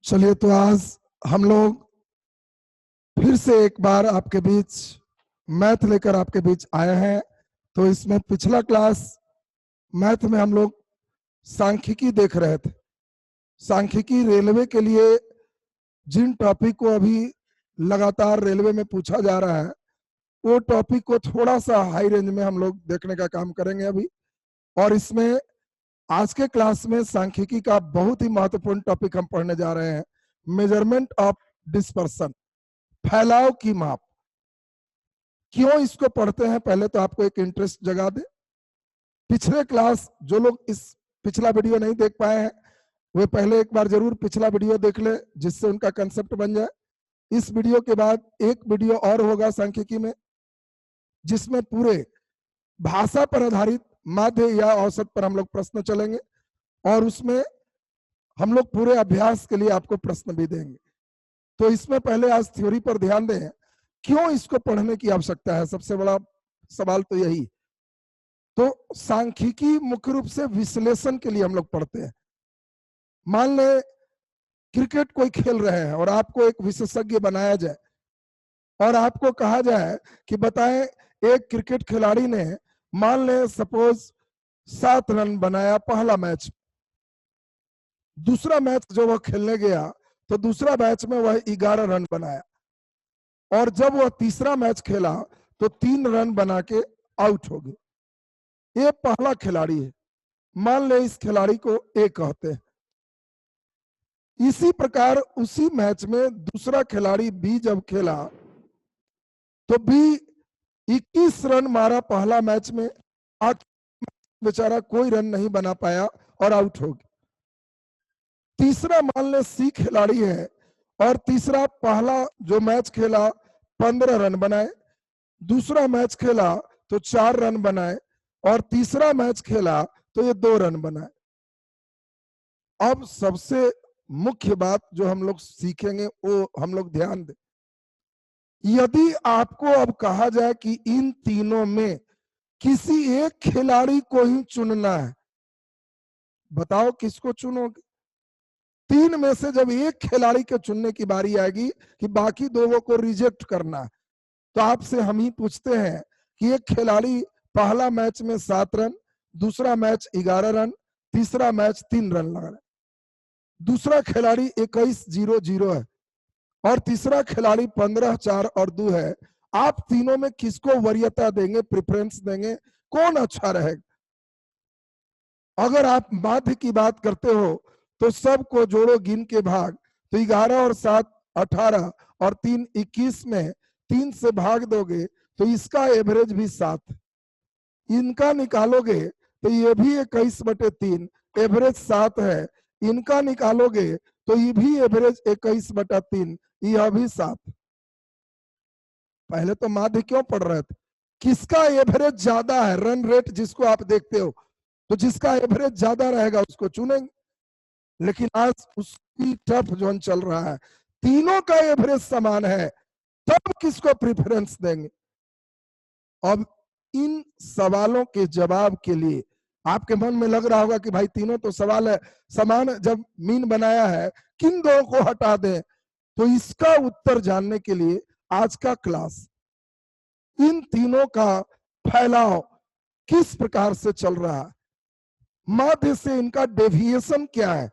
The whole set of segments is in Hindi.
चलिए तो आज हम लोग फिर से एक बार आपके बीच मैथ लेकर आपके बीच आए हैं। तो इसमें पिछला क्लास मैथ में हम लोग सांख्यिकी देख रहे थे। सांख्यिकी रेलवे के लिए जिन टॉपिक को अभी लगातार रेलवे में पूछा जा रहा है वो टॉपिक को थोड़ा सा हाई रेंज में हम लोग देखने का काम करेंगे अभी। और इसमें आज के क्लास में सांख्यिकी का बहुत ही महत्वपूर्ण टॉपिक हम पढ़ने जा रहे हैं, मेजरमेंट ऑफ डिस्पर्सन, फैलाव की माप। क्यों इसको पढ़ते हैं पहले तो आपको एक इंटरेस्ट जगा दे। पिछले क्लास जो लोग इस पिछला वीडियो नहीं देख पाए हैं वे पहले एक बार जरूर पिछला वीडियो देख ले जिससे उनका कंसेप्ट बन जाए। इस वीडियो के बाद एक वीडियो और होगा सांख्यिकी में जिसमें पूरे भाषा पर आधारित माध्य या औसत पर हम लोग प्रश्न चलेंगे और उसमें हम लोग पूरे अभ्यास के लिए आपको प्रश्न भी देंगे। तो इसमें पहले आज थ्योरी पर ध्यान दें, क्यों इसको पढ़ने की आवश्यकता है। सबसे बड़ा सवाल तो यही। तो सांख्यिकी मुख्य रूप से विश्लेषण के लिए हम लोग पढ़ते हैं। मान ले क्रिकेट कोई खेल रहे हैं और आपको एक विशेषज्ञ बनाया जाए और आपको कहा जाए कि बताएं एक क्रिकेट खिलाड़ी ने मान ले सपोज 7 रन बनाया पहला मैच, दूसरा मैच जो वह खेलने गया तो दूसरा मैच में वह 11 रन बनाया और जब वह तीसरा मैच खेला तो 3 रन बना के आउट हो गए। ये पहला खिलाड़ी है, मान ले इस खिलाड़ी को ए कहते हैं। इसी प्रकार उसी मैच में दूसरा खिलाड़ी बी जब खेला तो बी 21 रन मारा पहला मैच में, बेचारा कोई रन नहीं बना पाया और आउट हो गया। तीसरा मान ले सी खिलाड़ी है और तीसरा पहला जो मैच खेला 15 रन बनाए, दूसरा मैच खेला तो 4 रन बनाए और तीसरा मैच खेला तो ये 2 रन बनाए। अब सबसे मुख्य बात जो हम लोग सीखेंगे वो हम लोग ध्यान दें। यदि आपको अब कहा जाए कि इन तीनों में किसी एक खिलाड़ी को ही चुनना है, बताओ किसको चुनोगे। 3 में से जब एक खिलाड़ी के चुनने की बारी आएगी कि बाकी 2 को रिजेक्ट करना है, तो आपसे हम ही पूछते हैं कि एक खिलाड़ी पहला मैच में 7 रन, दूसरा मैच 11 रन, तीसरा मैच 3 रन लगा रहा है, दूसरा खिलाड़ी 21-0-0 है और तीसरा खिलाड़ी 15-4 और 2 है। आप तीनों में किसको वरीयता देंगे, प्रेफरेंस देंगे, कौन अच्छा रहेगा। अगर आप माध्य की बात करते हो तो सबको जोड़ो गिन के भाग, तो 11 और 7 18 और 3 21 में 3 से भाग दोगे तो इसका एवरेज भी 7, इनका निकालोगे तो ये भी 21/3 एवरेज 7 है, इनका निकालोगे तो ये भी एवरेज 21/3 यह भी 7। पहले तो माध्य क्यों पढ़ रहे थे, किसका एवरेज ज्यादा है, रन रेट जिसको आप देखते हो तो जिसका एवरेज ज्यादा रहेगा उसको चुनेंगे। लेकिन आज उसकी टफ जोन चल रहा है, तीनों का एवरेज समान है, तब किसको प्रेफरेंस देंगे। अब इन सवालों के जवाब के लिए आपके मन में लग रहा होगा कि भाई तीनों तो सवाल है समान, जब मीन बनाया है किन 2 को हटा दें। तो इसका उत्तर जानने के लिए आज का क्लास इन तीनों का फैलाव किस प्रकार से चल रहा है, माध्य से इनका डेविएशन क्या है,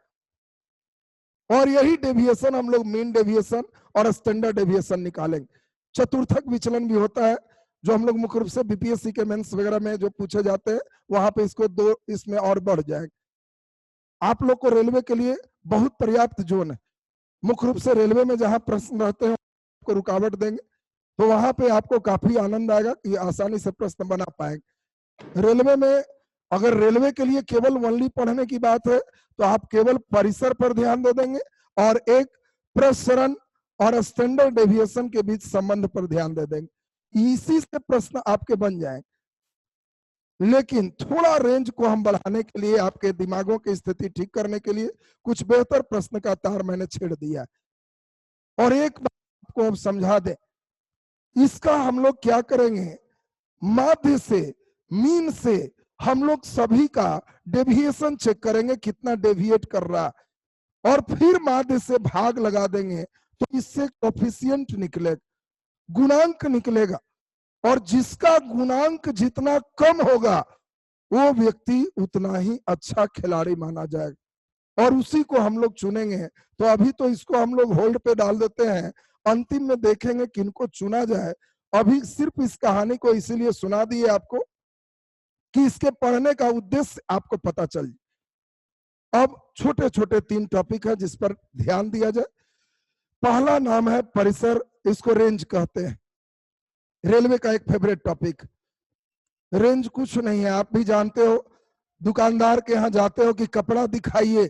और यही डेविएशन हम लोग मीन डेविएशन और स्टैंडर्ड डेविएशन निकालेंगे। चतुर्थक विचलन भी होता है जो हम लोग मुख्य रूप से बीपीएससी के मेंस वगैरह में जो पूछे जाते हैं, वहां पे इसको 2 इसमें और बढ़ जाएगा। आप लोग को रेलवे के लिए बहुत पर्याप्त जोन है, मुख्य रूप से रेलवे में जहां प्रश्न रहते हैं आपको रुकावट देंगे तो वहां पे आपको काफी आनंद आएगा कि आसानी से प्रश्न बना पाएंगे। रेलवे में अगर रेलवे के लिए केवल ओनली पढ़ने की बात है तो आप केवल परिसर पर ध्यान दे देंगे और एक प्रसरण और स्टैंडर्ड डेविएशन के बीच संबंध पर ध्यान दे देंगे, इसी से प्रश्न आपके बन जाएंगे। लेकिन थोड़ा रेंज को हम बढ़ाने के लिए, आपके दिमागों की स्थिति ठीक करने के लिए कुछ बेहतर प्रश्न का तार मैंने छेड़ दिया। और एक बात आपको अब समझा दे, इसका हम लोग क्या करेंगे, माध्य से मीन से हम लोग सभी का डेविएशन चेक करेंगे, कितना डेविएट कर रहा। और फिर माध्य से भाग लगा देंगे तो इससे कोफिशिएंट निकलेगा, गुणांक निकलेगा, और जिसका गुणांक जितना कम होगा वो व्यक्ति उतना ही अच्छा खिलाड़ी माना जाएगा, और उसी को हम लोग चुनेंगे। तो अभी तो इसको हम लोग होल्ड पे डाल देते हैं, अंतिम में देखेंगे किनको चुना जाए। अभी सिर्फ इस कहानी को इसीलिए सुना दिए आपको कि इसके पढ़ने का उद्देश्य आपको पता चल जाए। अब छोटे छोटे 3 टॉपिक है जिस पर ध्यान दिया जाए। पहला नाम है परिसर, इसको रेंज कहते हैं, रेलवे का एक फेवरेट टॉपिक। रेंज कुछ नहीं है, आप भी जानते हो, दुकानदार के यहाँ जाते हो कि कपड़ा दिखाइए,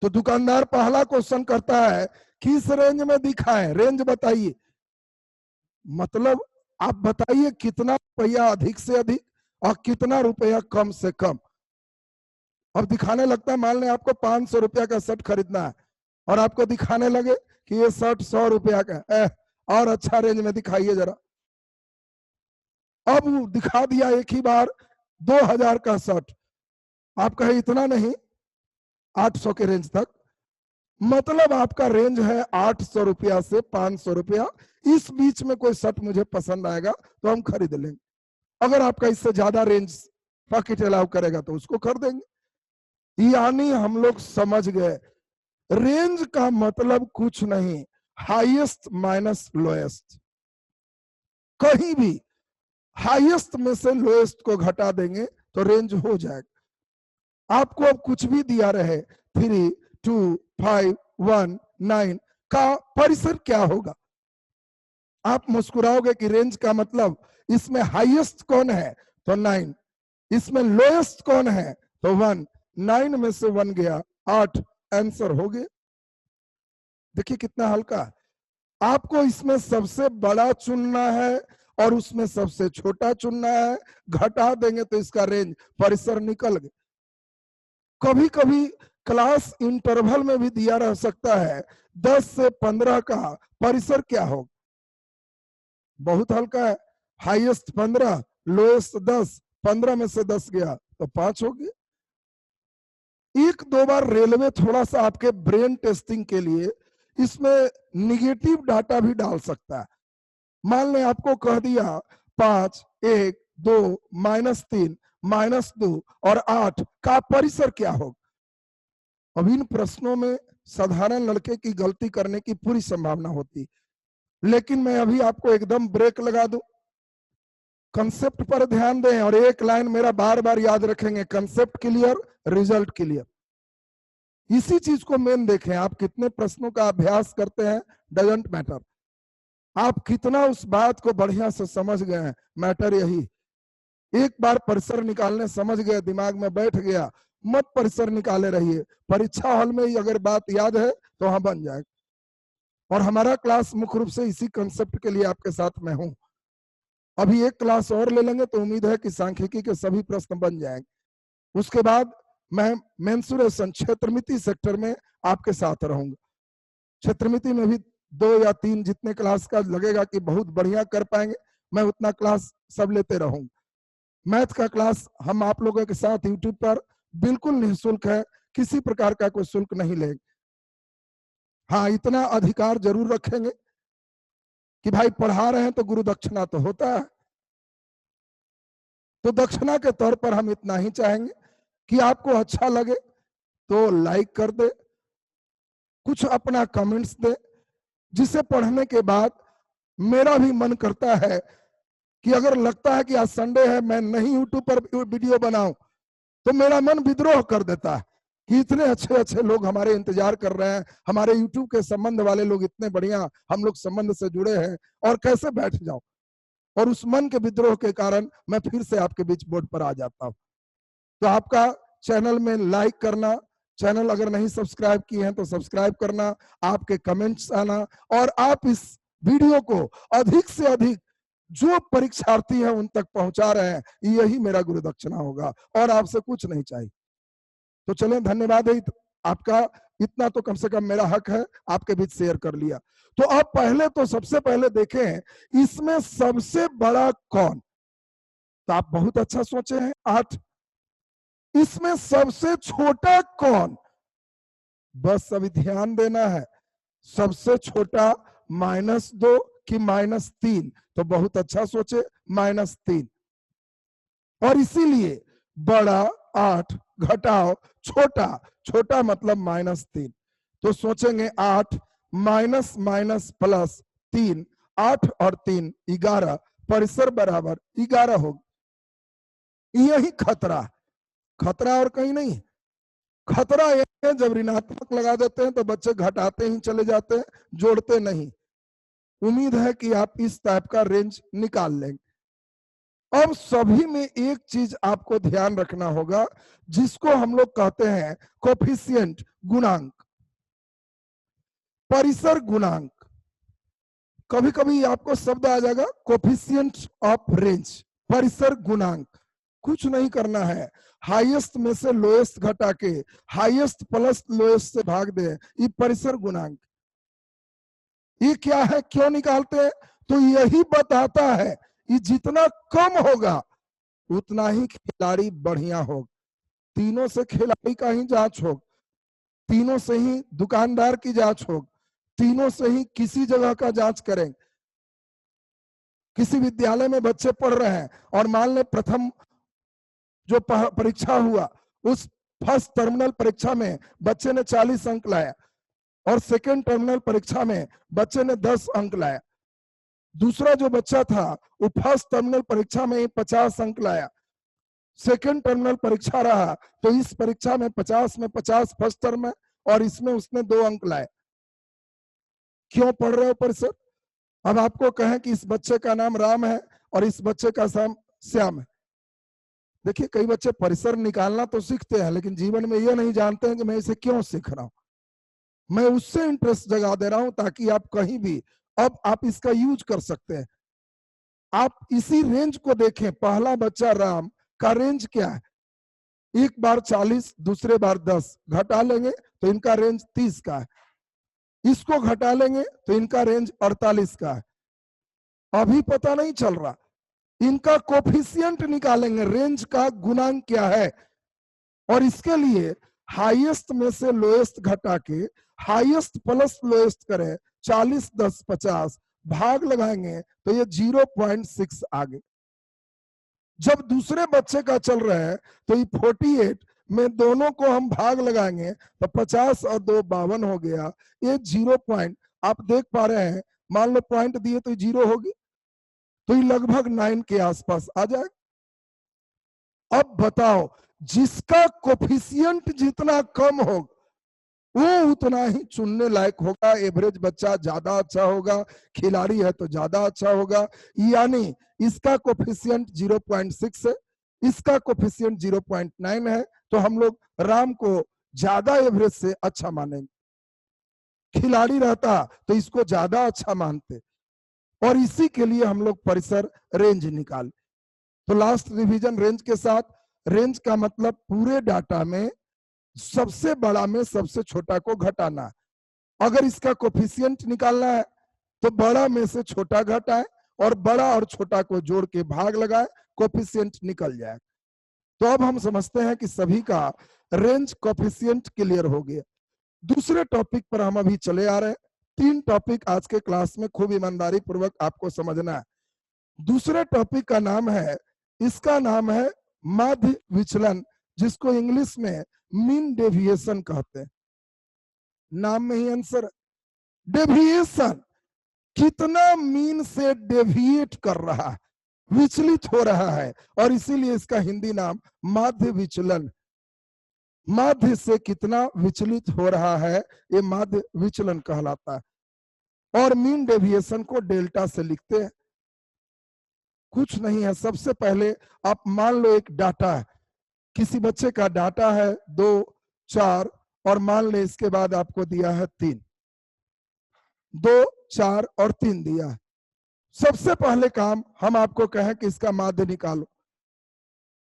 तो दुकानदार पहला क्वेश्चन करता है किस रेंज में दिखाएं, रेंज बताइए। मतलब आप बताइए कितना रुपया अधिक से अधिक और कितना रुपया कम से कम। अब दिखाने लगता है, मान लें आपको 500 रुपया का शर्ट खरीदना है और आपको दिखाने लगे कि ये शर्ट 100 रुपया का है, और अच्छा रेंज में दिखाइए जरा। अब दिखा दिया एक ही बार 2000 का शर्ट, आप कहे इतना नहीं, 800 के रेंज तक, मतलब आपका रेंज है 800 रुपया से 500 रुपया, इस बीच में कोई शर्ट मुझे पसंद आएगा तो हम खरीद लेंगे। अगर आपका इससे ज्यादा रेंज पॉकेट अलाउ करेगा तो उसको खरीदेंगे। यानी हम लोग समझ गए, रेंज का मतलब कुछ नहीं, हाईएस्ट माइनस लोएस्ट। कहीं भी हाईएस्ट में से लोएस्ट को घटा देंगे तो रेंज हो जाएगा। आपको अब कुछ भी दिया रहे, 3, 2, 5, 1, 9 का परिसर क्या होगा? आप मुस्कुराओगे कि रेंज का मतलब इसमें हाईएस्ट कौन है तो 9, इसमें लोएस्ट कौन है तो 1, 9 में से 1 गया 8, आंसर हो गया। देखिए कितना हल्का। आपको इसमें सबसे बड़ा चुनना है और उसमें सबसे छोटा चुनना है, घटा देंगे तो इसका रेंज परिसर निकल गया। कभी कभी क्लास इंटरवल में भी दिया रह सकता है 10 से 15 का परिसर क्या होगा? बहुत हल्का है, हाईएस्ट 15, लोएस्ट 10, 15 में से 10 गया तो 5 हो गया। 1-2 बार रेलवे थोड़ा सा आपके ब्रेन टेस्टिंग के लिए इसमें निगेटिव डाटा भी डाल सकता है। मान लें आपको कह दिया 5, 1, 2, -3, -2 और 8 का परिसर क्या होगा? अब इन प्रश्नों में साधारण लड़के की गलती करने की पूरी संभावना होती, लेकिन मैं अभी आपको एकदम ब्रेक लगा दूं। कंसेप्ट पर ध्यान दें और एक लाइन मेरा बार बार याद रखेंगे, कंसेप्ट क्लियर, रिजल्ट क्लियर। इसी चीज को मेन देखें, आप कितने प्रश्नों का अभ्यास करते हैं डजंट मैटर, आप कितना उस बात को बढ़िया से समझ गए हैं, मैटर यही। एक बार परिसर निकालने समझ गए, दिमाग में बैठ गया, मत परिसर निकाले रहिए, परीक्षा हॉल में ही अगर बात याद है तो वहां बन जाएगा। और हमारा क्लास मुख्य रूप से इसी कंसेप्ट के लिए आपके साथ में हूं। अभी एक क्लास और ले लेंगे तो उम्मीद है कि सांख्यिकी के सभी प्रश्न बन जाएंगे। उसके बाद मैं मेंसुरेशन क्षेत्रमिति सेक्टर में आपके साथ रहूंगा। क्षेत्रमिति में भी 2 या 3 जितने क्लास का लगेगा कि बहुत बढ़िया कर पाएंगे, मैं उतना क्लास सब लेते रहूंगा। मैथ का क्लास हम आप लोगों के साथ यूट्यूब पर बिल्कुल निःशुल्क है, किसी प्रकार का कोई शुल्क नहीं लेंगे। हाँ, इतना अधिकार जरूर रखेंगे कि भाई पढ़ा रहे हैं तो गुरु दक्षिणा तो होता है, तो दक्षिणा के तौर पर हम इतना ही चाहेंगे कि आपको अच्छा लगे तो लाइक कर दे, कुछ अपना कमेंट्स दे, जिसे पढ़ने के बाद मेरा भी मन करता है कि अगर लगता है कि आज संडे है मैं नहीं यूट्यूब पर वीडियो बनाऊं, तो मेरा मन विद्रोह कर देता है कि इतने अच्छे अच्छे लोग हमारे इंतजार कर रहे हैं, हमारे यूट्यूब के संबंध वाले लोग इतने बढ़िया, हम लोग संबंध से जुड़े हैं, और कैसे बैठ जाऊं। और उस मन के विद्रोह के कारण मैं फिर से आपके बीच बोर्ड पर आ जाता हूं। तो आपका चैनल में लाइक करना, चैनल अगर नहीं सब्सक्राइब किए हैं तो सब्सक्राइब करना, आपके कमेंट्स आना, और आप इस वीडियो को अधिक से अधिक जो परीक्षार्थी हैं उन तक पहुंचा रहे हैं, यही मेरा गुरु दक्षिणा होगा, और आपसे कुछ नहीं चाहिए। तो चलें, धन्यवाद है आपका, इतना तो कम से कम मेरा हक है, आपके बीच शेयर कर लिया। तो अब पहले तो सबसे पहले देखें इसमें सबसे बड़ा कौन, तो आप बहुत अच्छा सोचे हैं 8। इसमें सबसे छोटा कौन, बस अभी ध्यान देना है, सबसे छोटा -2 कि -3, तो बहुत अच्छा सोचे, -3। और इसीलिए बड़ा 8 घटाओ छोटा, छोटा मतलब -3, तो सोचेंगे 8 माइनस माइनस प्लस 3, 8 और 3 11, परिसर बराबर 11 होगा। यही खतरा, खतरा और कहीं नहीं। खतरा यह है जब ऋणात्मक लगा देते हैं तो बच्चे घटाते ही चले जाते हैं, जोड़ते नहीं। उम्मीद है कि आप इस टाइप का रेंज निकाल लेंगे। अब सभी में एक चीज आपको ध्यान रखना होगा, जिसको हम लोग कहते हैं कोफिशिएंट, गुणांक, परिसर गुणांक। कभी कभी आपको शब्द आ जाएगा कोफिशिएंट ऑफ रेंज, परिसर गुणांक। कुछ नहीं करना है, हाईएस्ट में से लोएस्ट घटा के हाईएस्ट प्लस लोएस्ट से भाग दे, ये परिसर गुणांक। ये क्या है, क्यों निकालते हैं? तो यही बताता है ये जितना कम होगा उतना ही खिलाड़ी बढ़िया हो। तीनों से खिलाड़ी का ही जांच हो, तीनों से ही दुकानदार की जांच हो, तीनों से ही किसी जगह का जांच करें। किसी विद्यालय में बच्चे पढ़ रहे हैं और मान ले प्रथम जो परीक्षा हुआ, उस फर्स्ट टर्मिनल परीक्षा में बच्चे ने 40 अंक लाया और सेकेंड टर्मिनल परीक्षा में बच्चे ने 10 अंक लाया। दूसरा जो बच्चा था वो फर्स्ट टर्मिनल परीक्षा में 50 अंक लाया, सेकेंड टर्मिनल परीक्षा रहा तो इस परीक्षा में 50 में 50 फर्स्ट टर्म में, और इसमें उसने 2 अंक लाए। क्यों पढ़ रहे हो परिसर? अब आपको कहें कि इस बच्चे का नाम राम है और इस बच्चे का नाम श्याम है। देखिए कई बच्चे परिसर निकालना तो सीखते हैं, लेकिन जीवन में यह नहीं जानते हैं कि मैं इसे क्यों सीख रहा हूं। मैं उससे इंटरेस्ट जगा दे रहा हूं ताकि आप कहीं भी अब आप इसका यूज कर सकते हैं। आप इसी रेंज को देखें, पहला बच्चा राम का रेंज क्या है? एक बार 40, दूसरे बार 10, घटा लेंगे तो इनका रेंज 30 का है, इसको घटा लेंगे तो इनका रेंज 48 का है। अभी पता नहीं चल रहा, इनका कोफिशिएंट निकालेंगे, रेंज का गुणांक क्या है, और इसके लिए हाईएस्ट में से लोएस्ट घटा के हाईएस्ट प्लस लोएस्ट करें, 40 10 50 भाग लगाएंगे तो ये 0.6 आ गए। जब दूसरे बच्चे का चल रहा है तो ये 48 में दोनों को हम भाग लगाएंगे तो 50 और 2 52 हो गया। ये 0 पॉइंट आप देख पा रहे हैं, मान लो पॉइंट दिए तो 0 होगी, तो ये लगभग 9 के आसपास आ जाएगा। अब बताओ, जिसका कोफिशिएंट जितना कम हो वो उतना ही चुनने लायक होगा, एवरेज बच्चा ज्यादा अच्छा होगा, खिलाड़ी है तो ज्यादा अच्छा होगा। यानी इसका कोफिशिएंट 0.6 है, इसका कोफिशिएंट 0.9 है, तो हम लोग राम को ज्यादा एवरेज से अच्छा मानेंगे। खिलाड़ी रहता तो इसको ज्यादा अच्छा मानते, और इसी के लिए हम लोग परिसर रेंज निकाले। तो लास्ट रिवीजन रेंज के साथ, रेंज का मतलब पूरे डाटा में सबसे बड़ा में सबसे छोटा को घटाना। अगर इसका कोफिशिएंट निकालना है तो बड़ा में से छोटा घटाए और बड़ा और छोटा को जोड़ के भाग लगाए, कोफिशिएंट निकल जाए। तो अब हम समझते हैं कि सभी का रेंज कोफिशिएंट क्लियर हो गया। दूसरे टॉपिक पर हम अभी चले आ रहे हैं। 3 टॉपिक आज के क्लास में खूब ईमानदारी पूर्वक आपको समझना है। दूसरे टॉपिक का नाम है, इसका नाम है माध्य विचलन, जिसको इंग्लिश में मीन डेविएशन कहते हैं। नाम में ही आंसर, डेविएशन, कितना मीन से डेविएट कर रहा है, विचलित हो रहा है, और इसीलिए इसका हिंदी नाम माध्य विचलन। माध्य से कितना विचलित हो रहा है, ये माध्य विचलन कहलाता है। और मीन डेविएशन को डेल्टा से लिखते हैं। कुछ नहीं है, सबसे पहले आप मान लो एक डाटा है, किसी बच्चे का डाटा है 2 4, और मान ले इसके बाद आपको दिया है 3, 2 4 और 3 दिया है। सबसे पहले काम हम आपको कहें कि इसका माध्य निकालो।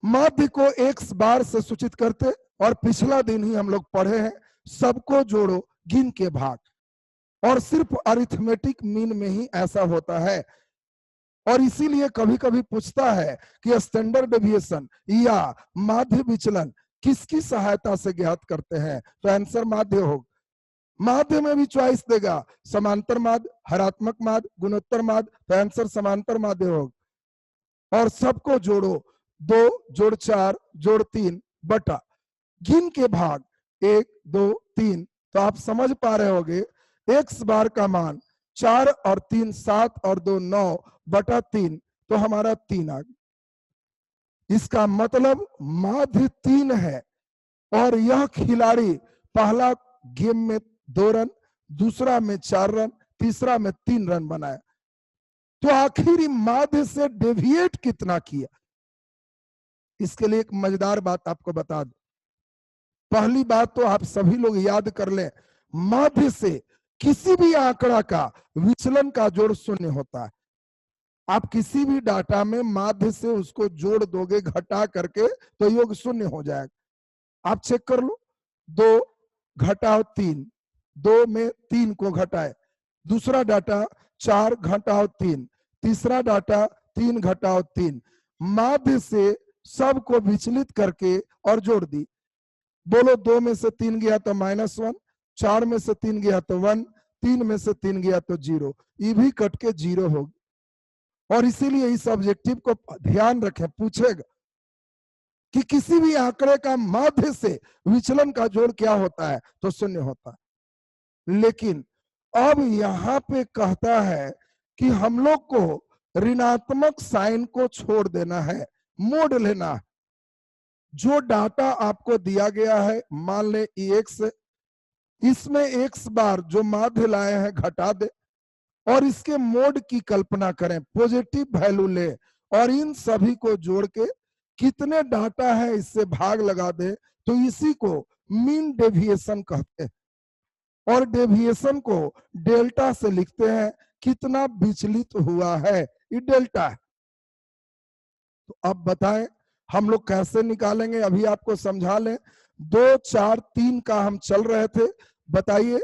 माध्य को x बार से सूचित करते, और पिछला दिन ही हम लोग पढ़े हैं, सबको जोड़ो गिन के भाग, और सिर्फ अरिथमेटिक मीन में ही ऐसा होता है। और इसीलिए कभी कभी पूछता है कि स्टैंडर्ड डेविएशन या माध्य विचलन किसकी सहायता से ज्ञात करते हैं, तो आंसर माध्य होगा। माध्य में भी चॉइस देगा, समांतर माध्य, हरात्मक माध्य, गुणोत्तर माध्य, तो आंसर समांतर माध्य होगा। और सबको जोड़ो, 2 जोड़ 4 जोड़ 3 बटा गिन के भाग 1 2 3, तो आप समझ पा रहे होगे x बार का मान 4 और 3 7 और 2 9 बटा 3, तो हमारा 3 आ गया। इसका मतलब माध्य 3 है और यह खिलाड़ी पहला गेम में 2 रन, दूसरा में 4 रन, तीसरा में 3 रन बनाया। तो आखिर माध्य से डेविएट कितना किया? इसके लिए एक मजेदार बात आपको बता दूं। पहली बात तो आप सभी लोग याद कर लें, माध्य से किसी भी आंकड़ा का विचलन का जोड़ 0 होता है। आप किसी भी डाटा में माध्य से उसको जोड़ दोगे घटा करके तो योग 0 हो जाएगा। आप चेक कर लो, 2 घटाओ 3, 2 में 3 को घटाए, दूसरा डाटा 4 घटाओ 3, तीसरा डाटा 3 घटाओ 3, माध्य से सबको विचलित करके और जोड़ दी। बोलो 2 में से 3 गया तो -1, 4 में से 3 गया तो 1, 3 में से 3 गया तो 0, ये भी कट के 0 होगी। और इसीलिए इस ऑब्जेक्टिव को ध्यान रखें, पूछेगा कि किसी भी आंकड़े का माध्य से विचलन का जोड़ क्या होता है, तो 0 होता है। लेकिन अब यहां पे कहता है कि हम लोग को ऋणात्मक साइन को छोड़ देना है, मोड़ लेना है। जो डाटा आपको दिया गया है, मान ले x, इसमें x बार जो माध्य लाए हैं घटा दे और इसके मोड की कल्पना करें, पॉजिटिव वैल्यू ले और इन सभी को जोड़ के कितने डाटा है इससे भाग लगा दे, तो इसी को मीन डेविएशन कहते हैं। और डेविएशन को डेल्टा से लिखते हैं, कितना विचलित हुआ है, ये डेल्टा है। तो अब बताएं हम लोग कैसे निकालेंगे, अभी आपको समझा लें। 2 4 3 का हम चल रहे थे, बताइए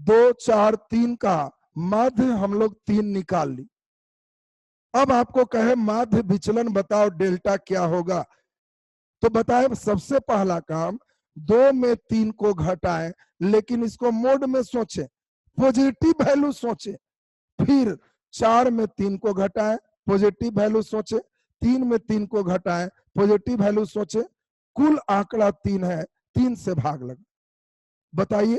2 4 3 का माध्य हम लोग 3 निकाल ली। अब आपको कहे माध्य विचलन बताओ डेल्टा क्या होगा, तो बताए सबसे पहला काम 2 में 3 को घटाएं, लेकिन इसको मोड में सोचे, पॉजिटिव वैल्यू सोचे। फिर 4 में 3 को घटाएं, पॉजिटिव वैल्यू सोचे, 3 में 3 को घटाएं, पॉजिटिव वैल्यू सोचे, कुल आंकड़ा 3 है, 3 से भाग लगा। बताइए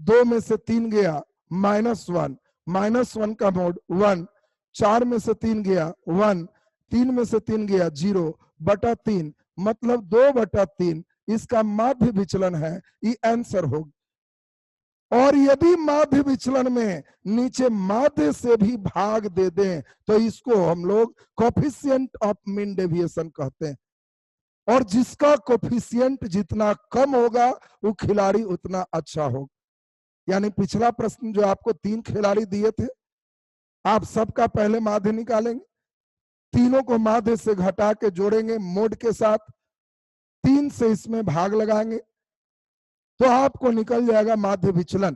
2 में से 3 गया -1, -1 का मोड 1, 4 में से 3 गया 1, 3 में से 3 गया 0 बटा 3, मतलब 2 बटा 3 इसका माध्य विचलन है, ये आंसर होगा। और यदि माध्य विचलन में नीचे माध्य से भी भाग दे दें तो इसको हम लोग कोफिशिएंट ऑफ मीन डेविएशन कहते हैं। और जिसका कोफिशिएंट जितना कम होगा वो खिलाड़ी उतना अच्छा होगा। यानी पिछला प्रश्न जो आपको 3 खिलाड़ी दिए थे, आप सबका पहले माध्य निकालेंगे, तीनों को माध्य से घटा के जोड़ेंगे मोड के साथ, 3 से इसमें भाग लगाएंगे तो आपको निकल जाएगा माध्य विचलन।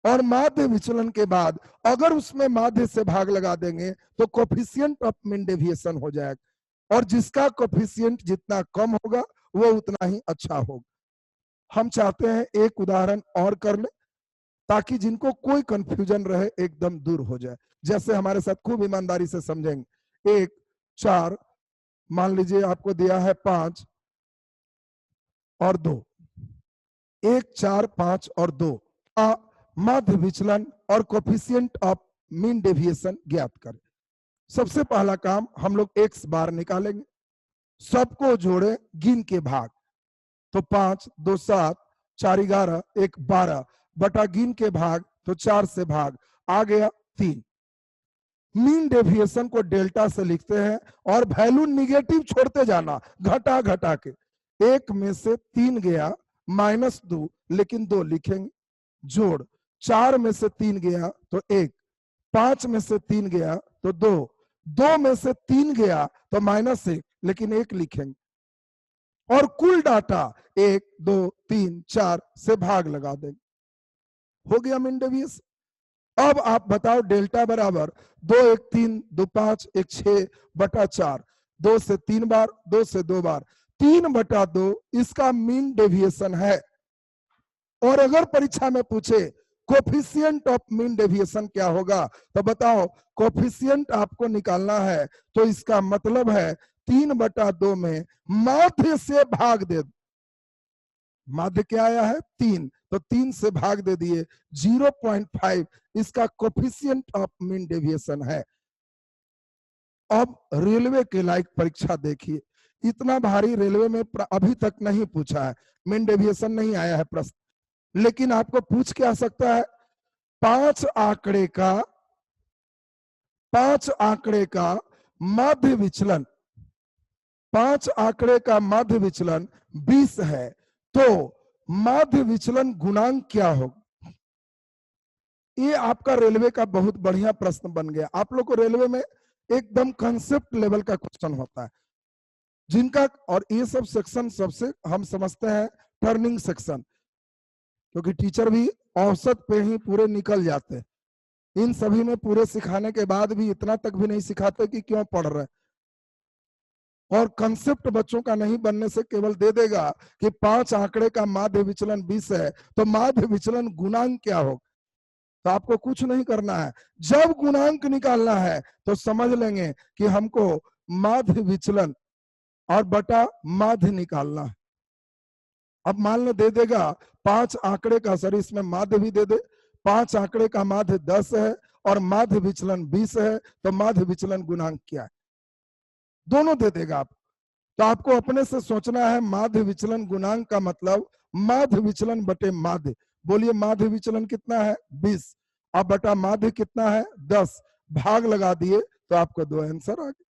और माध्य विचलन के बाद अगर उसमें माध्य से भाग लगा देंगे तो कोफिशिएंट ऑफ मीन डेविएशन हो जाएगा। और जिसका कोफिशिएंट जितना कम होगा वो उतना ही अच्छा होगा। हम चाहते हैं एक उदाहरण और कर ले ताकि जिनको कोई कंफ्यूजन रहे एकदम दूर हो जाए। जैसे हमारे साथ खूब ईमानदारी से समझेंगे। 1 4 मान लीजिए आपको दिया है 5 और 2, 1 4 5 और 2 का माध्य विचलन और कोफिशिएंट ऑफ मीन डेविएशन ज्ञात करें। सबसे पहला काम हम लोग x बार निकालेंगे, सबको जोड़े गिन के भाग, तो 5 2 7 4 11 1 12 बटा गिन के भाग तो 4 से भाग आ गया 3। मीन डेविएशन को डेल्टा से लिखते हैं और वैल्यू निगेटिव छोड़ते जाना घटा घटा के। 1 में से 3 गया -2, लेकिन 2 लिखेंगे, जोड़ 4 में से 3 गया तो 1, 5 में से 3 गया तो 2, 2 में से 3 गया तो -1, लेकिन 1 लिखेंगे। और कुल डाटा 1 2 3 4 से भाग लगा देंगे, हो गया मीन डेविएशन। अब आप बताओ डेल्टा बराबर 2 1 3 2 5 1 6 बटा 4, 2 से 3 बार 2 से 2 बार 3 बटा 2 इसका मीन डेविएशन है। और अगर परीक्षा में पूछे कोफिशिएंट ऑफ मीन डेविएशन क्या होगा, तो बताओ कोफिशिएंट आपको निकालना है, तो इसका मतलब है 3/2 में माध्य से भाग दे। माध्य क्या आया है 3, तो 3 से भाग दे दिए, 0.5 इसका कोफिशिएंट ऑफ मीन डेविएशन है। अब रेलवे के लायक परीक्षा देखिए, इतना भारी रेलवे में अभी तक नहीं पूछा है, मीन डेविएशन नहीं आया है प्रश्न, लेकिन आपको पूछ क्या सकता है, 5 आंकड़े का माध्य विचलन, 5 आंकड़े का माध्य विचलन 20 है, तो माध्य विचलन गुणांक क्या होगा। ये आपका रेलवे का बहुत बढ़िया प्रश्न बन गया। आप लोग को रेलवे में एकदम कंसेप्ट लेवल का क्वेश्चन होता है जिनका, और ये सब सेक्शन सबसे हम समझते हैं टर्निंग सेक्शन, क्योंकि टीचर भी औसत पे ही पूरे निकल जाते हैं। इन सभी में पूरे सिखाने के बाद भी इतना तक भी नहीं सिखाते कि क्यों पढ़ रहे, और कंसेप्ट बच्चों का नहीं बनने से केवल दे देगा कि 5 आंकड़े का माध्य विचलन 20 है, तो माध्य विचलन गुणांक क्या होगा। तो आपको कुछ नहीं करना है, जब गुणांक निकालना है तो समझ लेंगे कि हमको माध्य विचलन और बटा माध्य निकालना है। अब मान लो दे देगा 5 आंकड़े का, सर इसमें माध्य भी दे दे, 5 आंकड़े का माध्य 10 है और माध्य विचलन 20 है, तो माध्य विचलन गुणांक क्या है, दोनों दे देगा आप। तो आपको अपने से सोचना है माध्य विचलन गुणांक का मतलब माध्य विचलन बटे माध्य। बोलिए माध्य विचलन कितना है 20, अब बटा माध्य कितना है 10, भाग लगा दिए तो आपको 2 आंसर आ गए।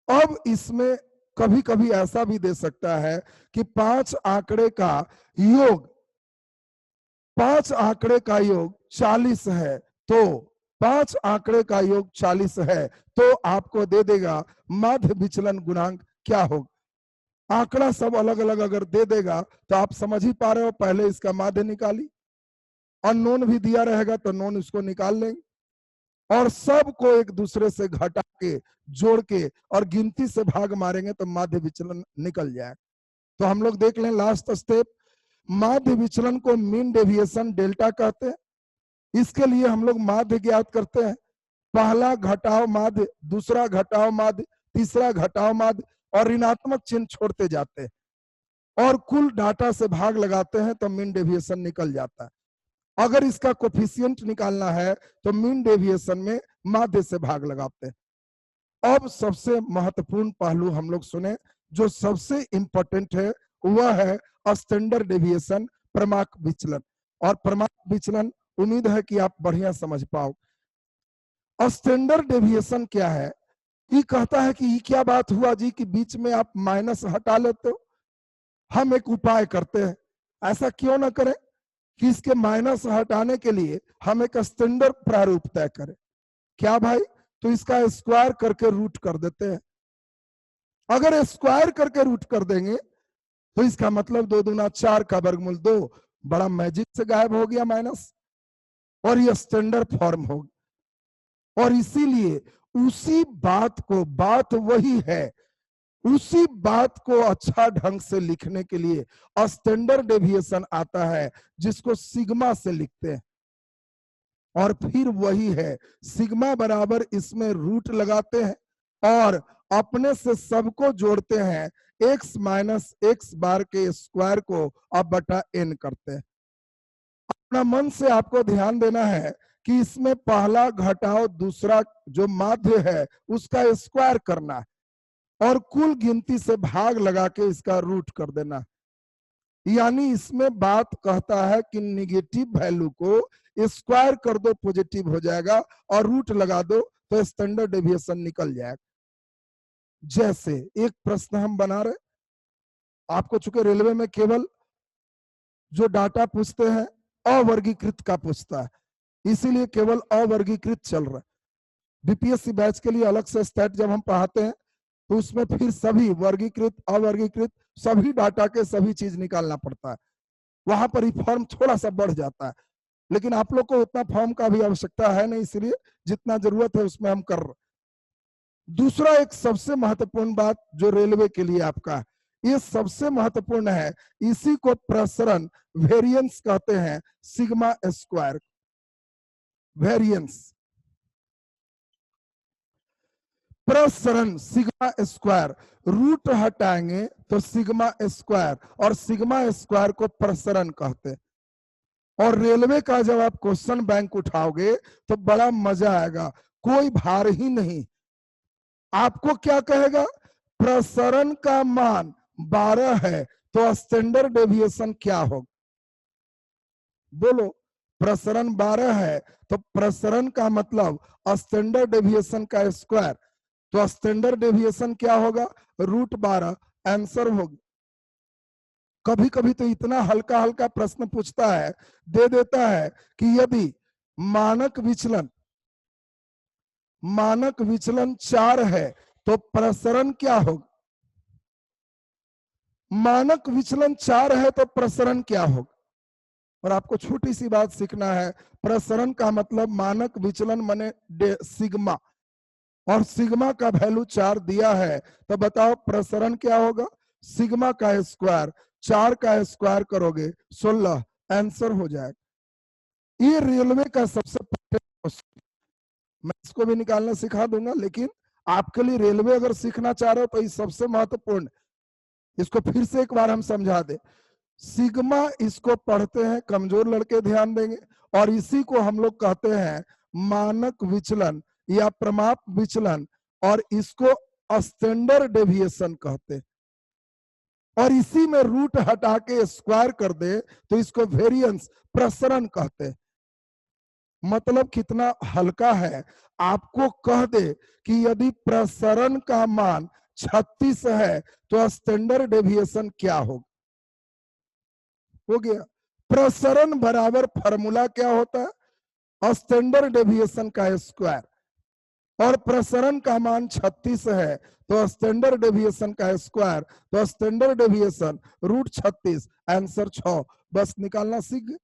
अब इसमें कभी कभी ऐसा भी दे सकता है कि 5 आंकड़े का योग, 5 आंकड़े का योग 40 है, तो 5 आंकड़े का योग 40 है, तो आपको दे देगा माध्य विचलन गुणांक क्या होगा। आंकड़ा सब अलग अलग अगर दे देगा तो आप समझ ही पा रहे हो, पहले इसका माध्य निकाली, अननोन भी दिया रहेगा तो नोन इसको निकाल लेंगे, और सबको एक दूसरे से घटा के जोड़ के और गिनती से भाग मारेंगे तो माध्य विचलन निकल जाए। तो हम लोग देख लें लास्ट स्टेप, माध्य विचलन को मीन डेविएशन डेल्टा कहते हैं। इसके लिए हम लोग माध्य ज्ञात करते हैं, पहला घटाव माध्य, दूसरा घटाव माध्य, तीसरा घटाव माध्य, और ऋणात्मक चिन्ह छोड़ते जाते हैं और कुल डाटा से भाग लगाते हैं तो मीन डेविएशन निकल जाता है। अगर इसका कोफिशिएंट निकालना है तो मीन डेविएशन में माध्य से भाग लगाते हैं। अब सबसे महत्वपूर्ण पहलू हम लोग सुने, जो सबसे इंपॉर्टेंट है वह है स्टैंडर्ड डेविएशन, प्रमाक विचलन। और प्रमाक विचलन उम्मीद है कि आप बढ़िया समझ पाओ। स्टैंडर्ड डेविएशन क्या है, ये कहता है कि ये क्या बात हुआ जी कि बीच में आप माइनस हटा लेते हो। हम एक उपाय करते हैं, ऐसा क्यों ना करें कि इसके माइनस हटाने के लिए हम एक स्टैंडर्ड प्रारूप तय करें। क्या भाई, तो इसका स्क्वायर करके रूट कर देते हैं। अगर स्क्वायर करके रूट कर देंगे तो इसका मतलब 2 दूना 4 का वर्गमूल 2, बड़ा मैजिक से गायब हो गया माइनस, और ये स्टैंडर्ड फॉर्म हो। और इसीलिए उसी बात को, बात वही है, उसी बात को अच्छा ढंग से लिखने के लिए स्टैंडर्ड डेविएशन आता है जिसको सिग्मा से लिखते हैं। और फिर वही है, सिग्मा बराबर इसमें रूट लगाते हैं और अपने से सबको जोड़ते हैं, x माइनस एक्स बार के स्क्वायर को अब बटा n करते हैं। अपना मन से आपको ध्यान देना है कि इसमें पहला घटाओ दूसरा जो माध्य है उसका स्क्वायर करना है और कुल गिनती से भाग लगा के इसका रूट कर देना। यानी इसमें बात कहता है कि निगेटिव वैल्यू को स्क्वायर कर दो, पॉजिटिव हो जाएगा, और रूट लगा दो तो स्टैंडर्ड डेविएशन निकल जाएगा। जैसे एक प्रश्न हम बना रहे, आपको चूंकि रेलवे में केवल जो डाटा पूछते हैं अवर्गीकृत का पूछता है, इसीलिए केवल अवर्गीकृत चल रहा है। बीपीएससी बैच के लिए अलग से स्टैट जब हम पढ़ाते हैं तो उसमें फिर सभी वर्गीकृत अवर्गीकृत सभी डाटा के सभी चीज निकालना पड़ता है, वहां पर ही फॉर्म थोड़ा सा बढ़ जाता है, लेकिन आप लोग को उतना फॉर्म का भी आवश्यकता है नहीं, इसलिए जितना जरूरत है उसमें हम कर रहे। दूसरा एक सबसे महत्वपूर्ण बात जो रेलवे के लिए आपका, ये सबसे महत्वपूर्ण है। इसी को प्रसरण वेरिएंस कहते हैं, सिग्मा स्क्वायर वेरिएंस। प्रसरण सिग्मा स्क्वायर, रूट हटाएंगे तो सिग्मा स्क्वायर, और सिग्मा स्क्वायर को प्रसरण कहते हैं। और रेलवे का जब आप क्वेश्चन बैंक उठाओगे तो बड़ा मजा आएगा, कोई भार ही नहीं। आपको क्या कहेगा, प्रसरण का मान 12 है तो स्टैंडर्ड डेविएशन क्या होगा? बोलो, प्रसरण 12 है तो प्रसरण का मतलब स्टैंडर्ड डेविएशन का स्क्वायर, तो स्टैंडर्ड डेविएशन क्या होगा? √12 आंसर होगा। कभी कभी तो इतना हल्का हल्का प्रश्न पूछता है, दे देता है कि यदि मानक विचलन 4 है तो प्रसरण क्या होगा? मानक विचलन 4 है तो प्रसरण क्या होगा? और आपको छोटी सी बात सीखना है, प्रसरण का मतलब मानक विचलन माने सिग्मा, और सिग्मा का वैल्यू 4 दिया है, तो बताओ प्रसरण क्या होगा? सिग्मा का स्क्वायर, 4 का स्क्वायर करोगे 16, आंसर हो जाएगा। ये रेलवे का सबसे क्वेश्चन, मैं इसको भी निकालना सिखा दूंगा, लेकिन आपके लिए रेलवे अगर सीखना चाह रहे हो तो ये सबसे महत्वपूर्ण। इसको फिर से एक बार हम समझा दे। सिग्मा इसको पढ़ते हैं कमजोर लड़के, ध्यान देंगे, और इसी को हम लोग कहते हैं मानक विचलन या प्रमाप विचलन, और इसको स्टैंडर्ड डेविएशन कहते हैं। और इसी में रूट हटा के स्क्वायर कर दे तो इसको वेरिएंस प्रसरण कहते हैं। मतलब कितना हल्का है। आपको कह दे कि यदि प्रसरण का मान 36 है तो स्टैंडर्ड डेविएशन क्या होगा? हो गया। प्रसरण बराबर फॉर्मूला क्या होता है? स्टैंडर्ड डेविएशन का स्क्वायर, और प्रसरण का मान 36 है तो स्टैंडर्ड डेविएशन का स्क्वायर, तो स्टैंडर्ड डेविएशन √36, आंसर 6। बस निकालना सीख गए।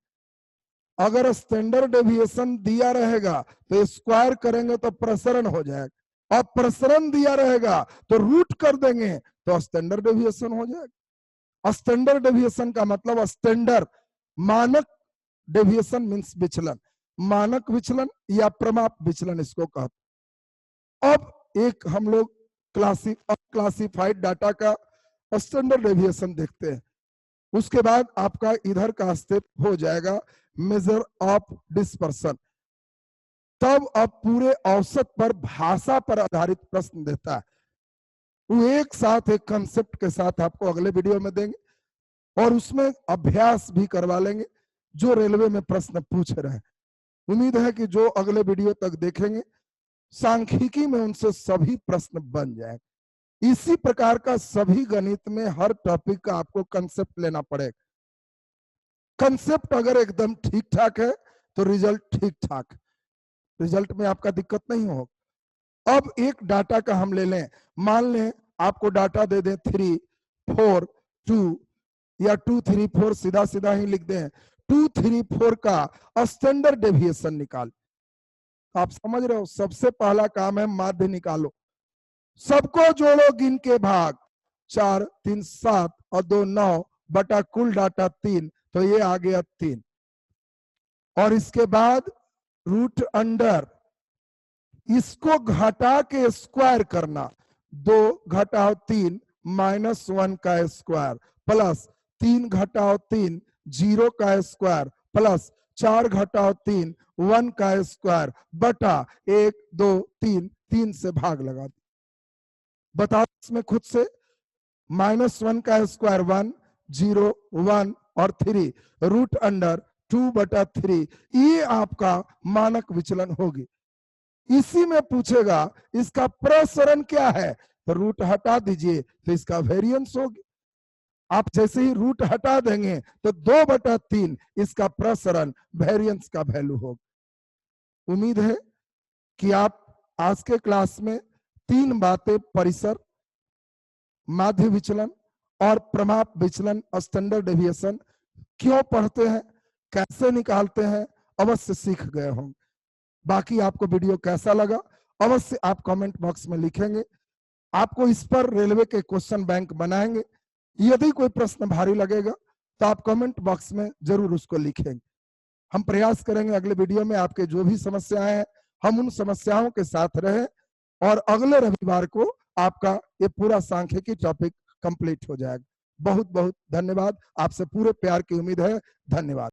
अगर स्टैंडर्ड डेविएशन दिया रहेगा तो स्क्वायर करेंगे तो प्रसरण हो जाएगा, और प्रसरण दिया रहेगा तो रूट कर देंगे तो स्टैंडर्ड डेविएशन हो जाएगा। स्टैंडर्ड डेविएशन का मतलब स्टैंडर्ड, मानक डेविएशन मींस विचलन, मानक विचलन या प्रमाप विचलन इसको कहते। अब एक हम लोग क्लासिफाइड डाटा का स्टैंडर्ड डेविएशन देखते हैं, उसके बाद आपका इधर का स्टेप हो जाएगा मेजर ऑफ डिस्पर्सन। तब अब पूरे औसत पर भाषा पर आधारित प्रश्न देता है, वो एक साथ एक कंसेप्ट के साथ आपको अगले वीडियो में देंगे, और उसमें अभ्यास भी करवा लेंगे जो रेलवे में प्रश्न पूछ रहे हैं। उम्मीद है कि जो अगले वीडियो तक देखेंगे सांख्यिकी में उनसे सभी प्रश्न बन जाए। इसी प्रकार का सभी गणित में हर टॉपिक का आपको कंसेप्ट लेना पड़ेगा। कंसेप्ट अगर एकदम ठीक ठाक है तो रिजल्ट ठीक ठाक, रिजल्ट में आपका दिक्कत नहीं हो। अब एक डाटा का हम ले लें, मान लें आपको डाटा दे दें 3, 4, 2 या 2, 3, 4, सीधा सीधा ही लिख दें 2, 3, 4 का स्टैंडर्ड डेविएशन निकाल। आप समझ रहे हो, सबसे पहला काम है माध्य निकालो। सबको जोड़ो गिन के भाग, 4, 3, 7 और 2, 9 बटा कुल डाटा 3, तो ये आ गया 3। और इसके बाद रूट अंडर, इसको घटा के स्क्वायर करना, 2 घटाओ 3 -1 का स्क्वायर, प्लस 3 घटाओ 3 0 का स्क्वायर, प्लस 4 घटाओ 3 1 का स्क्वायर, बटा 1, 2, 3, 3 से भाग लगा दो। बताओ इसमें खुद से, -1 का स्क्वायर 1, 0, 1 और 3, रूट अंडर 2/3, ये आपका मानक विचलन होगी। इसी में पूछेगा इसका प्रसरण क्या है, तो रूट हटा दीजिए तो इसका वेरिएंस होगी। आप जैसे ही रूट हटा देंगे तो 2/3 इसका प्रसरण वेरिएंस का वैल्यू होगा। उम्मीद है कि आप आज के क्लास में 3 बातें, परिसर, माध्य विचलन और प्रमाप विचलन, स्टैंडर्ड डेविएशन क्यों पढ़ते हैं, कैसे निकालते हैं, अवश्य सीख गए होंगे। बाकी आपको वीडियो कैसा लगा अवश्य आप कमेंट बॉक्स में लिखेंगे। आपको इस पर रेलवे के क्वेश्चन बैंक बनाएंगे, यदि कोई प्रश्न भारी लगेगा तो आप कमेंट बॉक्स में जरूर उसको लिखेंगे। हम प्रयास करेंगे अगले वीडियो में आपके जो भी समस्याएं हैं हम उन समस्याओं के साथ रहें और अगले रविवार को आपका ये पूरा सांख्यिकी टॉपिक कंप्लीट हो जाएगा। बहुत बहुत धन्यवाद, आपसे पूरे प्यार की उम्मीद है। धन्यवाद।